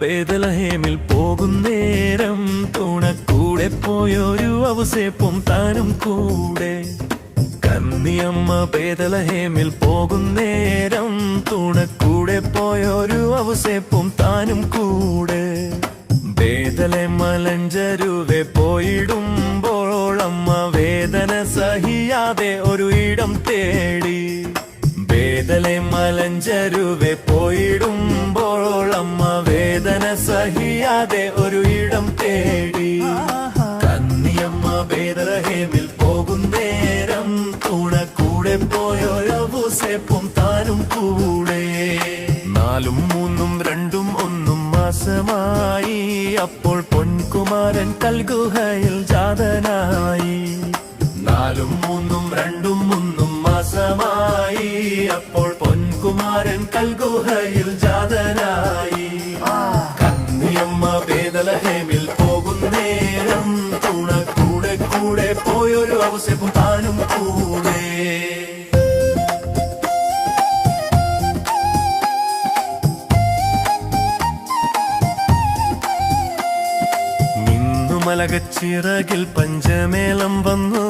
ബേതലഹേമിൽ പോകുന്നേരം തുണക്കൂടെ പോയൊരു ഔസേപ്പും താനും കൂടെ. കന്യമ്മ ബേതലഹേമിൽ പോകുന്നേരം തുണക്കൂടെ പോയൊരു ഔസേപ്പും താനും കൂടെ. ബേതലേം മലഞ്ചരുവെ പോയിടുമ്പോൾ അമ്മ വേദന സഹിയാതെ ഒരു ഇടം തേടി. ബേതലേം മലഞ്ചരുവെ പോയിടുമ്പോൾ അമ്മ വേദന സഹിയാതെ ഒരു ഇടം തേടി. കന്യമ്മ ബേതലഹേമിൽ പോകുന്നേരം തുണക്കൂടെ പോയൊരു ഔസേപ്പും താനും കൂടെ. 4 3 2 1 മാസമായി അപ്പോൾ പൊൻകുമാരൻ കൽഗുഹയിൽ ജാതനായി. 4 3 2 1 മാസമായി അപ്പോൾ പൊൻകുമാരൻ കൽഗുഹയിൽ ജാതനായി. കന്യമ്മ ബേതലഹേമിൽ പോകുന്നേരം തുണക്കൂടെ കൂടെ പോയൊരു ഔസേപ്പും താനും കൂടെ. മലകച്ചിറകിൽ പഞ്ചമേളം വന്നു,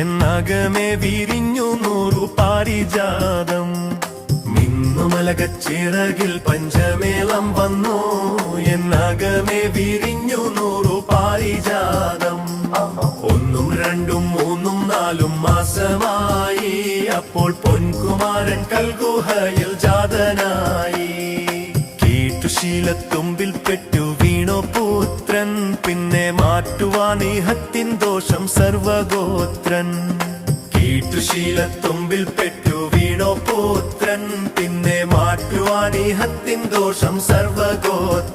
എന്നകമേ വിരിഞ്ഞു 100 പാരിജാതം. മിന്നുമലകച്ചിറകിൽ പഞ്ചമേളം വന്നു, എന്നകമേ വിരിഞ്ഞു 100 പാരിജാതം. 1 2 3 4 മാസമായി അപ്പോൾ പൊൻകുമാരൻ കൽഗുഹയിൽ ജാതനായി. കീട്ടുശീലത്തുമ്പിൽ പെട്ടു വീണോ പുത്രൻ, പിന്നെ മാറ്റുവാനീഹത്തിൻ ദോഷം സർവഗോത്രൻ. കീട്ടുശീലത്തുമ്പിൽ പെട്ടു വീണോ പുത്രൻ, പിന്നെ മാറ്റുവാനീഹത്തിൻ ദോഷം സർവഗോത്രൻ.